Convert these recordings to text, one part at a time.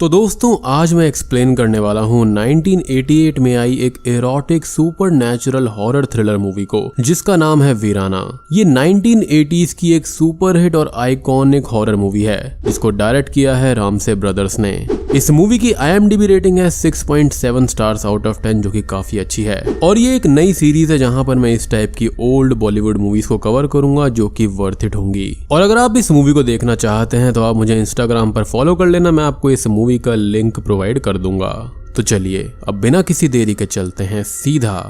तो दोस्तों आज मैं एक्सप्लेन करने वाला हूँ 1988 में आई एक erotic supernatural horror thriller movie को जिसका नाम है वीराना। ये 1980s की एक सुपर हिट और आइकॉनिक हॉरर मूवी है जिसको डायरेक्ट किया है रामसे ब्रदर्स ने। इस मूवी की IMDb रेटिंग है 6.7 स्टार्स आउट ऑफ 10 जो कि काफी अच्छी है। और ये एक नई सीरीज है जहाँ पर मैं इस टाइप की ओल्ड बॉलीवुड मूवीज को कवर करूंगा जो कि वर्थ इट होंगी। और अगर आप इस मूवी को देखना चाहते हैं तो आप मुझे इंस्टाग्राम पर फॉलो कर लेना, मैं आपको इस मूवी का लिंक प्रोवाइड कर दूंगा। तो चलिए अब बिना किसी देरी के चलते हैं सीधा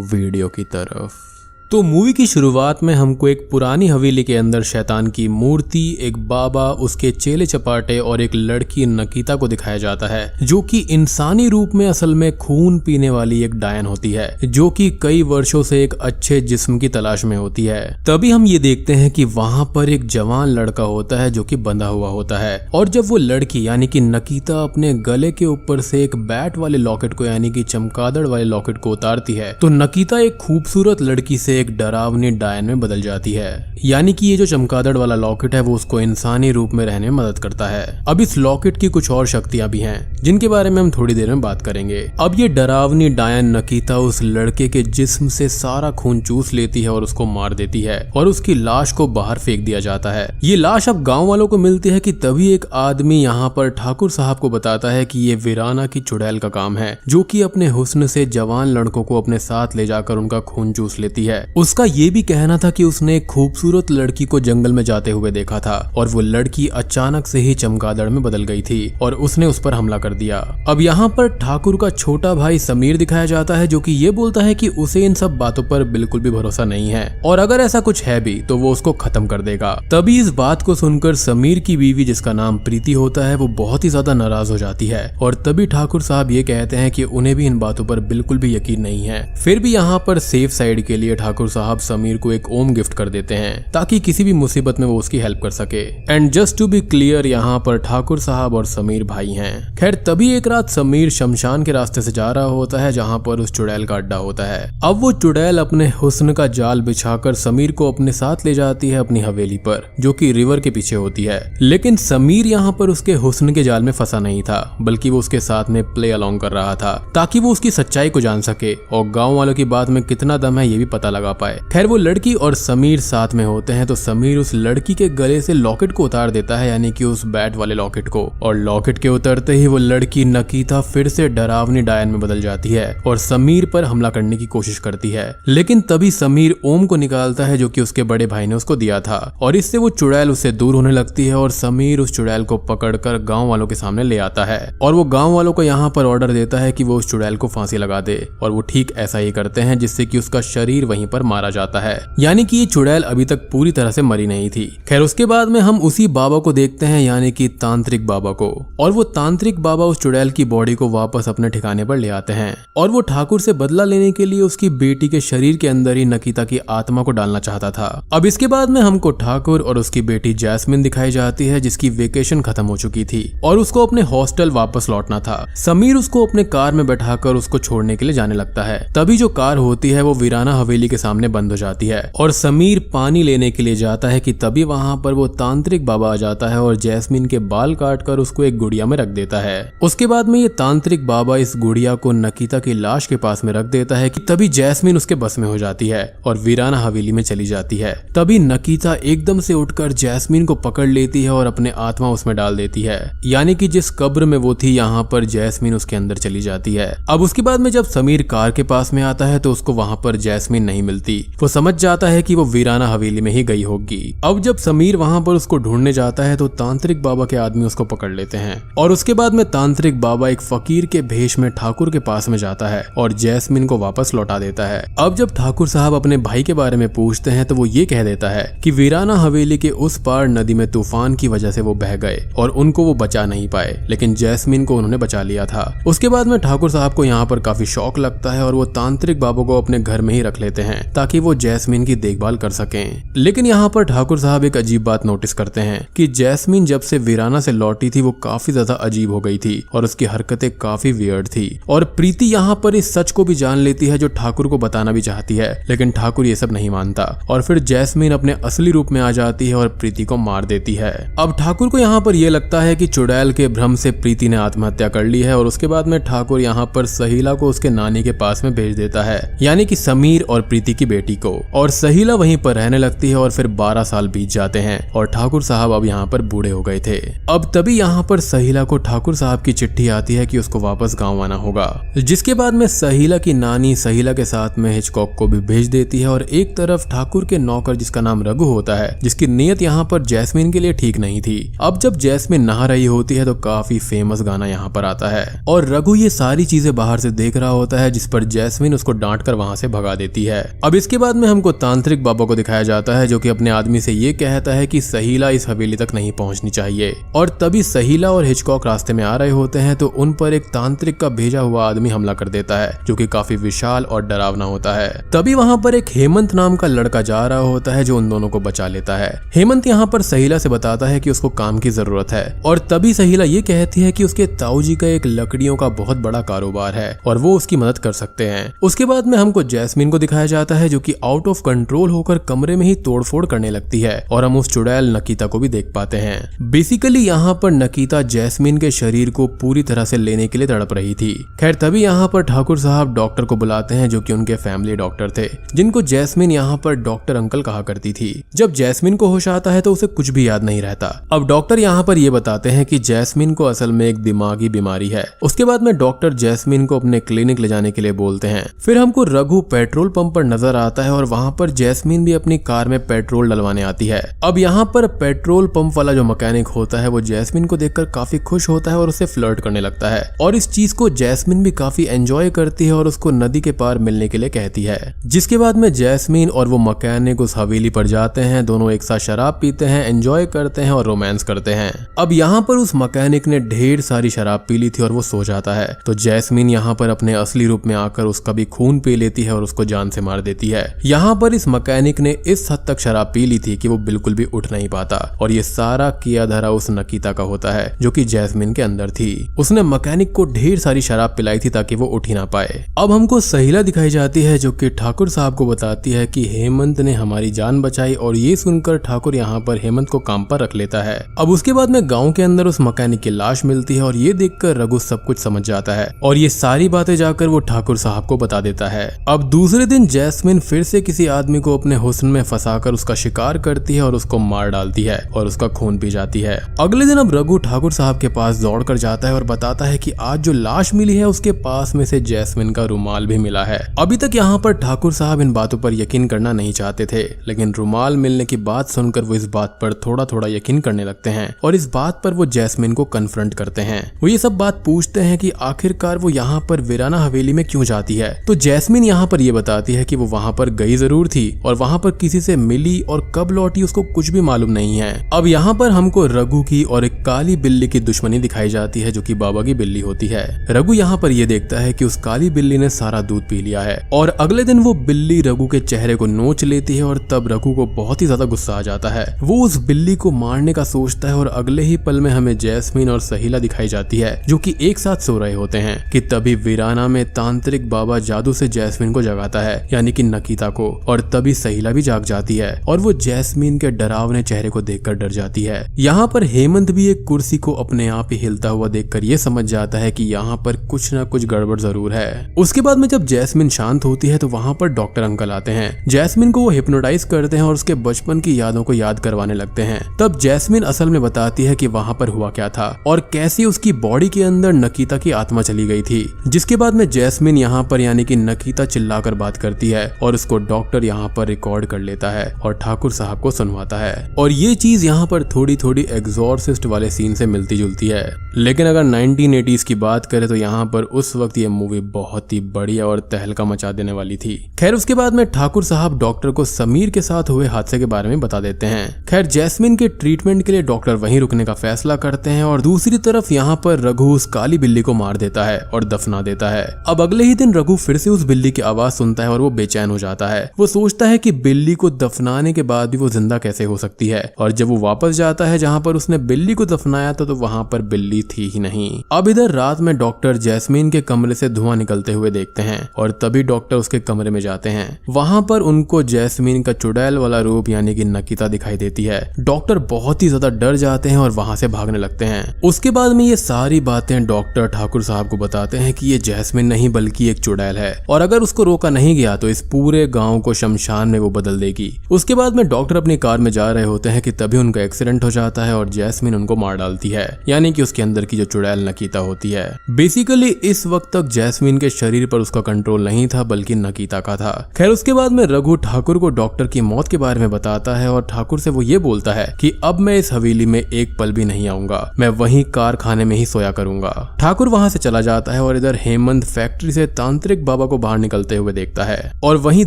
वीडियो की तरफ। तो मूवी की शुरुआत में हमको एक पुरानी हवेली के अंदर शैतान की मूर्ति, एक बाबा, उसके चेले चपाटे और एक लड़की नकीता को दिखाया जाता है जो कि इंसानी रूप में असल में खून पीने वाली एक डायन होती है जो कि कई वर्षों से एक अच्छे जिस्म की तलाश में होती है। तभी हम ये देखते हैं कि वहां पर एक जवान लड़का होता है जो कि बंधा हुआ होता है। और जब वो लड़की यानी कि नकीता अपने गले के ऊपर से एक बैट वाले लॉकेट को यानी कि चमगादड़ वाले लॉकेट को उतारती है तो नकीता एक खूबसूरत लड़की से एक डरावनी डायन में बदल जाती है। यानी कि ये जो चमगादड़ वाला लॉकेट है वो उसको इंसानी रूप में रहने में मदद करता है। अब इस लॉकेट की कुछ और शक्तियां भी हैं जिनके बारे में हम थोड़ी देर में बात करेंगे। अब ये डरावनी डायन नकीता उस लड़के के जिस्म से सारा खून चूस लेती है और उसको मार देती है और उसकी लाश को बाहर फेंक दिया जाता है। ये लाश अब गाँव वालों को मिलती है कि तभी एक आदमी यहाँ पर ठाकुर साहब को बताता है कि ये वीराना की चुड़ैल का काम है जो कि अपने हुस्न से जवान लड़कों को अपने साथ ले जाकर उनका खून चूस लेती है। उसका ये भी कहना था कि उसने एक खूबसूरत लड़की को जंगल में जाते हुए देखा था और वो लड़की अचानक से ही चमगादड़ में बदल गई थी और उसने उस पर हमला कर दिया। अब यहाँ पर ठाकुर का छोटा भाई समीर दिखाया जाता है जो कि ये बोलता है कि उसे इन सब बातों पर बिल्कुल भी भरोसा नहीं है और अगर ऐसा कुछ है भी तो वो उसको खत्म कर देगा। तभी इस बात को सुनकर समीर की बीवी जिसका नाम प्रीति होता है वो बहुत ही ज्यादा नाराज हो जाती है और तभी ठाकुर साहब ये कहते हैं कि उन्हें भी इन बातों पर बिल्कुल भी यकीन नहीं है। फिर भी यहाँ पर सेफ साइड के लिए ठाकुर साहब समीर को एक ओम गिफ्ट कर देते हैं ताकि किसी भी मुसीबत में वो उसकी हेल्प कर सके। And just to be clear यहाँ पर ठाकुर साहब और समीर भाई हैं। खैर तभी एक रात समीर शमशान के रास्ते से जा रहा होता है जहाँ पर उस चुड़ैल का अड्डा होता है। अब वो चुड़ैल अपने हुस्न का जाल बिछाकर समीर को अपने साथ ले जाती है अपनी हवेली पर जो कि रिवर के पीछे होती है। लेकिन समीर यहाँ पर उसके हुस्न के जाल में फंसा नहीं था बल्कि वो उसके साथ में प्ले अलोंग कर रहा था ताकि वो उसकी सच्चाई को जान सके और गाँव वालों की बात में कितना दम है ये भी पता लगा पाए। खैर वो लड़की और समीर साथ में होते हैं तो समीर उस लड़की के गले से लॉकेट को उतार देता है यानी कि उस बैट वाले लॉकेट को, और लॉकेट के उतरते ही वो लड़की नकीता फिर से डरावनी डायन में बदल जाती है और समीर पर हमला करने की कोशिश करती है। लेकिन तभी समीर ओम को निकालता है जो कि उसके बड़े भाई ने उसको दिया था और इससे वो चुड़ैल उससे दूर होने लगती है और समीर उस चुड़ैल को पकड़कर गाँव वालों के सामने ले आता है और वो गाँव वालों को यहाँ पर ऑर्डर देता है कि वो उस चुड़ैल को फांसी लगा दे और वो ठीक ऐसा ही करते हैं जिससे कि उसका शरीर वहीं पर मारा जाता है। यानी कि ये चुड़ैल अभी तक पूरी तरह से मरी नहीं थी। खैर उसके बाद में हम उसी बाबा को देखते हैं यानी कि तांत्रिक बाबा को, और वो तांत्रिक बाबा उस चुड़ैल की बॉडी को वापस अपने ठिकाने पर ले आते हैं और वो ठाकुर से बदला लेने के लिए उसकी बेटी के शरीर के अंदर ही नकीता की आत्मा को डालना चाहता था। अब इसके बाद में हमको ठाकुर और उसकी बेटी जैस्मिन दिखाई जाती है जिसकी वेकेशन खत्म हो चुकी थी और उसको अपने हॉस्टल वापस लौटना था। समीर उसको अपने कार में बैठाकर उसको छोड़ने के लिए जाने लगता है। तभी जो कार होती है वो वीराना हवेली के सामने बंद हो जाती है और समीर पानी लेने के लिए जाता है कि तभी वहां पर वो तांत्रिक बाबा आ जाता है और जैस्मिन के बाल काटकर उसको एक गुड़िया में रख देता है। उसके बाद में ये तांत्रिक बाबा इस गुड़िया को नकीता की लाश के पास में रख देता है कि तभी जैस्मिन उसके बस में हो जाती है और वीराना हवेली में चली जाती है। तभी नकीता एकदम से उठकर जैस्मिन को पकड़ लेती है और अपने आत्मा उसमें डाल देती है यानी कि जिस कब्र में वो थी यहाँ पर जैस्मिन उसके अंदर चली जाती है। अब उसके बाद में जब समीर कार के पास में आता है तो उसको वहां पर जैस्मिन नहीं मिलती। वो समझ जाता है कि वो वीराना हवेली में ही गई होगी। अब जब समीर वहां पर उसको ढूंढने जाता है तो तांत्रिक बाबा के आदमी उसको पकड़ लेते हैं और उसके बाद में तांत्रिक बाबा एक फकीर के भेष में ठाकुर के पास में जाता है और जैस्मिन को वापस लौटा देता है। अब जब ठाकुर साहब अपने भाई के बारे में पूछते हैं तो वो ये कह देता है कि वीराना हवेली के उस पार नदी में तूफान की वजह से वो बह गए और उनको वो बचा नहीं पाए लेकिन जैस्मिन को उन्होंने बचा लिया था। उसके बाद में ठाकुर साहब को यहाँ पर काफी शौक लगता है और वो तांत्रिक बाबा को अपने घर में ही रख लेते हैं हैं ताकि वो जैस्मीन की देखभाल कर सकें। लेकिन यहाँ पर ठाकुर साहब एक अजीब बात नोटिस करते हैं कि जैस्मीन जब से वीराना से लौटी थी वो काफी ज्यादा अजीब हो गई थी और उसकी हरकतें काफी वियर्ड थी। और प्रीति यहाँ पर इस सच को भी जान लेती है जो ठाकुर को बताना भी चाहती है, लेकिन ठाकुर ये सब नहीं मानता और फिर जैस्मीन अपने असली रूप में आ जाती है और प्रीति को मार देती है। अब ठाकुर को यहाँ पर यह लगता है कि चुड़ैल के भ्रम से प्रीति ने आत्महत्या कर ली है और उसके बाद में ठाकुर यहाँ पर सहीला को उसके नानी के पास में भेज देता है, यानी कि समीर और प्रीति की बेटी को। और सहीला वहीं पर रहने लगती है और फिर 12 साल बीत जाते हैं और ठाकुर साहब अब यहाँ पर बूढ़े हो गए थे। अब तभी यहाँ पर सहीला को ठाकुर साहब की चिट्ठी आती है कि उसको वापस गाँव आना होगा, जिसके बाद में सहीला की नानी सहीला के साथ में हिचकॉक को भी भेज देती है। और एक तरफ ठाकुर के नौकर जिसका नाम रघु होता है, जिसकी नीयत यहाँ पर जैस्मीन के लिए ठीक नहीं थी। अब जब जैस्मीन नहा रही होती है तो काफी फेमस गाना यहाँ पर आता है और रघु ये सारी चीजें बाहर से देख रहा होता है, जिस पर जैस्मीन उसको डांट कर वहां से भगा देती है। अब इसके बाद में हमको तांत्रिक बाबा को दिखाया जाता है जो कि अपने आदमी से ये कहता है कि सहीला इस हवेली तक नहीं पहुंचनी चाहिए। और तभी सहीला और हिचकॉक रास्ते में आ रहे होते हैं तो उन पर एक तांत्रिक का भेजा हुआ आदमी हमला कर देता है जो कि काफी विशाल और डरावना होता है। तभी वहां पर एक हेमंत नाम का लड़का जा रहा होता है जो उन दोनों को बचा लेता है। हेमंत यहाँ पर सहीला से बताता है कि उसको काम की जरूरत है और तभी सहीला ये कहती है कि उसके ताऊजी का एक लकड़ियों का बहुत बड़ा कारोबार है और वो उसकी मदद कर सकते हैं। उसके बाद में हमको जैस्मीन को दिखाया जाता है जो कि आउट ऑफ कंट्रोल होकर कमरे में ही तोड़फोड़ करने लगती है और हम उस चुड़ैल नकीता को भी देख पाते हैं। बेसिकली यहाँ पर नकीता जैस्मीन के शरीर को पूरी तरह से लेने के लिए तड़प रही थी। खैर तभी यहाँ पर ठाकुर साहब डॉक्टर को बुलाते हैं जो कि उनके फैमिली डॉक्टर थे, जिनको जैस्मीन यहाँ पर डॉक्टर अंकल कहा करती थी। जब जैस्मीन को होश आता है तो उसे कुछ भी याद नहीं रहता। अब डॉक्टर यहाँ पर ये बताते हैं कि जैस्मीन को असल में एक दिमागी बीमारी है। उसके बाद में डॉक्टर जैस्मीन को अपने क्लिनिक ले जाने के लिए बोलते हैं। फिर हमको रघु पेट्रोल पंप पर नजर आता है और वहाँ पर जैस्मीन भी अपनी कार में पेट्रोल डलवाने आती है। अब यहाँ पर पेट्रोल पंप वाला जो मैकेनिक होता है वो जैस्मीन को देखकर काफी खुश होता है और उससे फ्लर्ट करने लगता है और इस चीज को जैस्मीन भी काफी एंजॉय करती है और उसको नदी के पार मिलने के लिए कहती है। जिसके बाद में जैस्मीन और वो मैकेनिक उस हवेली पर जाते हैं, दोनों एक साथ शराब पीते हैं, एंजॉय करते हैं और रोमांस करते हैं। अब यहाँ पर उस मैकेनिक ने ढेर सारी शराब पी ली थी और वो सो जाता है, तो जैस्मीन यहाँ पर अपने असली रूप में आकर उसका भी खून पी लेती है और उसको जान से मार देती है। यहाँ पर इस मैकेनिक ने इस हद तक शराब पी ली थी कि वो बिल्कुल भी उठ नहीं पाता और ये सारा किया धरा उस नकीता का होता है जो कि जैस्मीन के अंदर थी। उसने मैकेनिक को ढेर सारी शराब पिलाई थी ताकि वो उठ ही ना पाए। अब हमको सहीला दिखाई जाती है जो कि ठाकुर साहब को बताती है कि हेमंत ने हमारी जान बचाई और ये सुनकर ठाकुर यहाँ पर हेमंत को काम पर रख लेता है। अब उसके बाद में गांव के अंदर उस मैकेनिक की लाश मिलती है और ये देखकर रघु सब कुछ समझ जाता है और ये सारी बातें जाकर वो ठाकुर साहब को बता देता है। अब दूसरे दिन जैस्मीन फिर से किसी आदमी को अपने हुस्न में फंसाकर उसका शिकार करती है और उसको मार डालती है और उसका खून पी जाती है। अगले दिन अब रघु ठाकुर साहब के पास दौड़कर जाता है और बताता है कि आज जो लाश मिली है उसके पास में से जैस्मीन का रुमाल भी मिला है। अभी तक यहाँ पर ठाकुर साहब इन बातों पर यकीन करना नहीं चाहते थे, लेकिन रुमाल मिलने की बात सुनकर वो इस बात पर थोड़ा थोड़ा यकीन करने लगते हैं और इस बात पर वो जैस्मीन को कन्फ्रंट करते हैं। वो ये सब बात पूछते हैं कि आखिरकार वो यहाँ पर वीराना हवेली में क्यों जाती है, तो जैस्मीन यहाँ पर ये बताती है कि वो वहाँ पर गई जरूर थी और वहाँ पर किसी से मिली और कब लौटी उसको कुछ भी मालूम नहीं है। अब यहाँ पर हमको रघु की और एक काली बिल्ली की दुश्मनी दिखाई जाती है जो कि बाबा की बिल्ली होती है। रघु यहाँ पर ये देखता है कि उस काली बिल्ली ने सारा दूध पी लिया है और अगले दिन वो बिल्ली रघु के चेहरे को नोच लेती है और तब रघु को बहुत ही ज्यादा गुस्सा आ जाता है। वो उस बिल्ली को मारने का सोचता है और अगले ही पल में हमें जैस्मीन और सहीला दिखाई जाती है जो कि एक साथ सो रहे होते हैं कि तभी वीराना में तांत्रिक बाबा जादू से जैस्मीन को जगाता है, यानी कि नकीता को, और तभी सहीला भी जाग जाती है और वो जैस्मीन के डरावने चेहरे को देखकर डर जाती है। यहाँ पर हेमंत भी एक कुर्सी को अपने आप ही हिलता हुआ देखकर ये समझ जाता है कि यहाँ पर कुछ ना कुछ गड़बड़ जरूर है। उसके बाद में जब जैस्मीन शांत होती है तो वहाँ पर डॉक्टर अंकल आते हैं। जैस्मीन को वो हिप्नोटाइज करते हैं और उसके बचपन की यादों को याद करवाने लगते हैं। तब जैस्मीन असल में बताती है कि वहाँ पर हुआ क्या था और कैसे उसकी बॉडी के अंदर नकीता की आत्मा चली गई थी। जिसके बाद में जैस्मीन यहाँ पर यानी कि नकीता चिल्लाकर बात करती है और उसको डॉक्टर यहाँ पर रिकॉर्ड कर लेता है और ठाकुर साहब को सुनवाता है और ये चीज यहाँ पर थोड़ी थोड़ी एग्जॉर्सिस्ट वाले सीन से मिलती जुलती है। लेकिन अगर 1980s की बात करें तो यहाँ पर उस वक्त ये मूवी बहुत ही बढ़िया और तहलका मचा देने वाली थी। खैर उसके बाद में ठाकुर साहब डॉक्टर को समीर के साथ हुए हादसे के बारे में बता देते हैं। खैर जैस्मीन के ट्रीटमेंट के लिए डॉक्टर वहीं रुकने का फैसला करते हैं और दूसरी तरफ यहाँ पर रघु उस काली बिल्ली को मार देता है और दफना देता है। अब अगले ही दिन रघु फिर से उस बिल्ली की आवाज सुनता है और वो बेचैन हो जाता है। वो सोचता है कि बिल्ली को दफनाने के बाद भी वो जिंदा कैसे हो सकती है, और जब वो वापस जाता है जहाँ पर उसने बिल्ली को दफनाया था तो वहाँ पर बिल्ली थी ही नहीं। अब इधर रात में डॉक्टर जैस्मीन के कमरे से धुआं निकलते हुए देखते हैं और तभी डॉक्टर उसके कमरे में जाते हैं। वहाँ पर उनको जैस्मीन का चुड़ैल वाला रूप यानी कि नकीता दिखाई देती है। डॉक्टर बहुत ही ज्यादा डर जाते हैं और वहाँ से भागने लगते हैं। उसके बाद में ये सारी बातें डॉक्टर ठाकुर साहब को बताते हैं कि ये जैस्मीन नहीं बल्कि एक चुड़ैल है, और अगर उसको रोका नहीं गया तो इस पूरे गांव को शमशान में वो बदल देगी। उसके बाद में डॉक्टर अपनी कार में जा रहे होते हैं कि तभी उनका एक्सीडेंट हो जाता है और जैस्मीन उनको मार डालती है, यानी कि उसके अंदर की जो चुड़ैल नकीता होती है। बेसिकली इस वक्त तक जैस्मीन के शरीर पर उसका कंट्रोल नहीं था बल्कि नकीता का था। खैर उसके बाद में रघु ठाकुर को डॉक्टर की मौत के बारे में बताता है और ठाकुर से वो ये बोलता है कि अब मैं इस हवेली में एक पल भी नहीं आऊंगा, मैं वहीं कारखाने में ही सोया करूंगा। ठाकुर वहां से चला जाता है और इधर हेमंत फैक्ट्री से तांत्रिक बाबा को बाहर निकलते हुए देखता है, और वहीं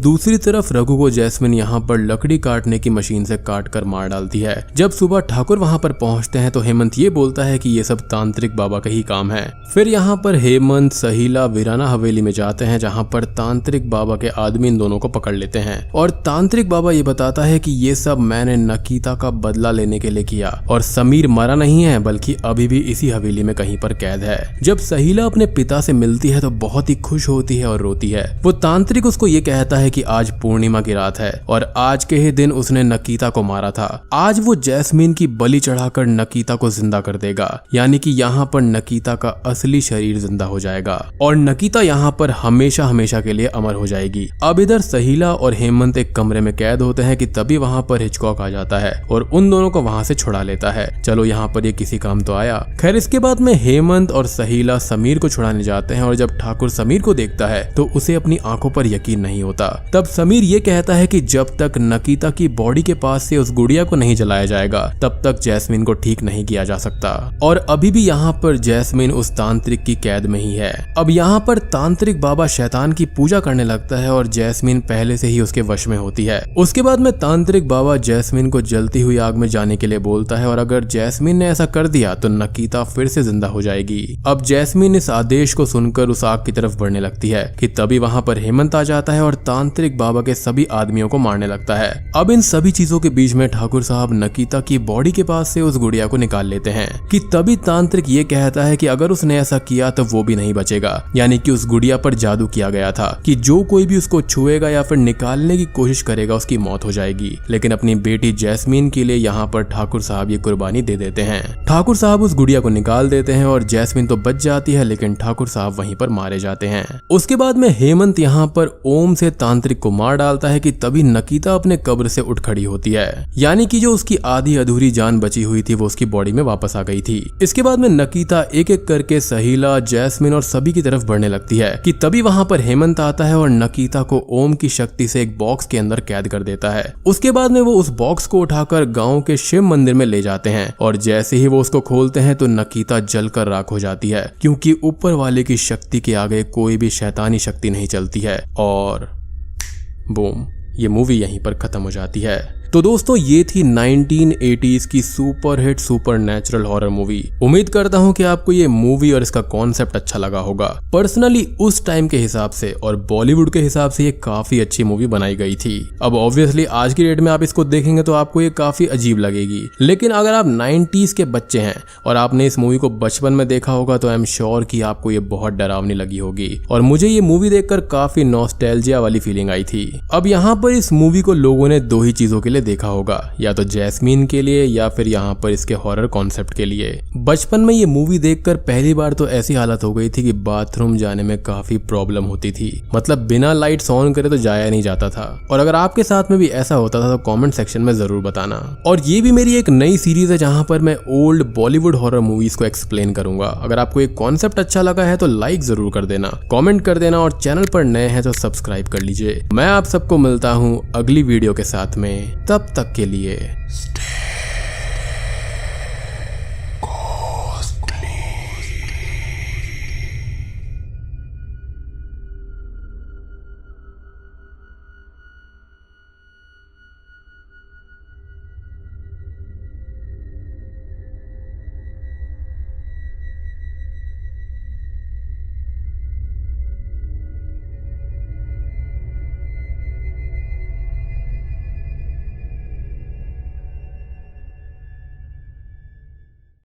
दूसरी तरफ रघु को जैस्मीन यहाँ पर लकड़ी काटने की मशीन से काट कर मार डालती है। जब सुबह ठाकुर वहां पर पहुंचते हैं तो हेमंत ये बोलता है कि ये सब तांत्रिक बाबा का ही काम है। फिर यहाँ पर हेमंत सहीला वीराना हवेली में जाते हैं जहाँ पर तांत्रिक बाबा के आदमी इन दोनों को पकड़ लेते हैं, और तांत्रिक बाबा ये बताता है कि ये सब मैंने नकीता का बदला लेने के लिए किया, और समीर मरा नहीं है बल्कि अभी भी इसी हवेली में कहीं पर कैद है। जब सहीला अपने पिता से मिलती है तो बहुत ही खुश होती है और रोती है। वो तांत्रिक उसको ये कहता है कि आज पूर्णिमा की रात है और आज के ही दिन उसने नकीता को मारा था। आज वो जैस्मीन की बलि चढ़ाकर नकीता को जिंदा कर देगा, यानी कि यहाँ पर नकीता का असली शरीर जिंदा हो जाएगा और नकीता यहाँ पर हमेशा हमेशा के लिए अमर हो जाएगी। अब इधर सहीला और हेमंत एक कमरे में कैद होते हैं कि तभी वहाँ पर हिचकॉक आ जाता है और उन दोनों को वहाँ से छुड़ा लेता है। चलो यहाँ पर ये किसी काम तो आया। खैर इसके बाद में हेमंत और सहीला समीर को छुड़ाने जाते हैं और जब ठाकुर समीर को देखता है तो उसे अपनी आंखों पर यकीन नहीं होता। तब समीर ये कहता है कि जब तक नकीता की बॉडी के पास से उस गुड़िया को नहीं जलाया जाएगा तब तक जैस्मीन को ठीक नहीं किया जा सकता, और अभी भी यहाँ पर जैस्मीन उस तांत्रिक की कैद में ही है। अब यहाँ पर तांत्रिक बाबा शैतान की पूजा करने लगता है और जैस्मीन पहले से ही उसके वश में होती है। उसके बाद में तांत्रिक बाबा जैस्मीन को जलती हुई आग में जाने के लिए बोलता है और अगर जैस्मीन ने ऐसा कर दिया तो नकीता फिर से जिंदा हो जाएगी। अब जैस्मीन इस आदेश को सुनकर उस आग की तरफ बढ़ने लगती है कि तभी वहाँ पर हेमंत आ जाता है और तांत्रिक बाबा के सभी आदमियों को मारने लगता है। अब इन सभी चीजों के बीच में ठाकुर साहब नकीता की बॉडी के पास से उस गुड़िया को निकाल लेते हैं कि तभी तांत्रिक ये कहता है कि अगर उसने ऐसा किया तो वो भी नहीं बचेगा, यानी कि उस गुड़िया पर जादू किया गया था कि जो कोई भी उसको छुएगा या फिर निकालने की कोशिश करेगा उसकी मौत हो जाएगी। लेकिन अपनी बेटी जैस्मीन के लिए यहाँ पर ठाकुर साहब ये कुर्बानी दे देते हैं। ठाकुर साहब उस गुड़िया को निकाल देते हैं और जैस्मीन तो बच जाती है लेकिन ठाकुर साहब वहीं पर मारे जाते हैं। उसके बाद में हेमंत यहाँ पर ओम से तांत्रिक को मार डालता है कि तभी नकीता अपने कब्र से उठ खड़ी होती है, यानी कि जो उसकी आधी अधूरी जान बची हुई थी वो उसकी बॉडी में वापस आ गई थी। इसके बाद में नकीता एक एक करके सहीला, जैस्मीन और सभी की तरफ बढ़ने लगती है कि तभी वहां पर हेमंत आता है और नकीता को ओम की शक्ति से एक बॉक्स के अंदर कैद कर देता है। उसके बाद में वो उस बॉक्स को उठाकर गांव के शिव मंदिर में ले जाते हैं और जैसे ही वो उसको खोलते हैं तो नकीता जलकर राख हो जाती है, क्योंकि ऊपर वाले की शक्ति के आगे कोई भी शैतानी शक्ति नहीं चलती है। और बूम, ये मूवी यहीं पर खत्म हो जाती है। तो दोस्तों ये थी 1980s की super hit super natural horror movie. उम्मीद करता हूँ कि आपको ये मूवी और इसका कॉन्सेप्ट अच्छा लगा होगा। पर्सनली उस टाइम के हिसाब से और बॉलीवुड के हिसाब से ये काफी अच्छी मूवी बनाई गई थी। अब ऑब्वियसली आज की डेट में आप इसको देखेंगे तो आपको ये काफी अजीब लगेगी, लेकिन अगर आप 90s के बच्चे हैं और आपने इस मूवी को बचपन में देखा होगा तो आई एम श्योर कि आपको ये बहुत डरावनी लगी होगी। और मुझे ये मूवी देखकर काफी नॉस्टैल्जिया वाली फीलिंग आई थी। अब यहाँ पर इस मूवी को लोगों ने दो ही चीजों के लिए देखा होगा, या तो जैस्मीन के लिए या फिर यहाँ पर इसके हॉरर कॉन्सेप्ट के लिए। बचपन में ये मूवी देखकर पहली बार तो ऐसी हालत हो गई थी कि बाथरूम जाने में काफी प्रॉब्लम होती थी, मतलब बिना लाइट्स ऑन करे तो जाया नहीं जाता था। और अगर आपके साथ में भी ऐसा होता था तो कमेंट सेक्शन में जरूर बताना। और ये भी मेरी एक नई सीरीज है जहाँ पर मैं ओल्ड बॉलीवुड हॉरर मूवीज को एक्सप्लेन करूंगा। अगर आपको एक कॉन्सेप्ट अच्छा लगा है तो लाइक जरूर कर देना, कॉमेंट कर देना और चैनल पर नए हैं तो सब्सक्राइब कर लीजिए। मैं आप सबको मिलता हूँ अगली वीडियो के साथ में, तब तक के लिए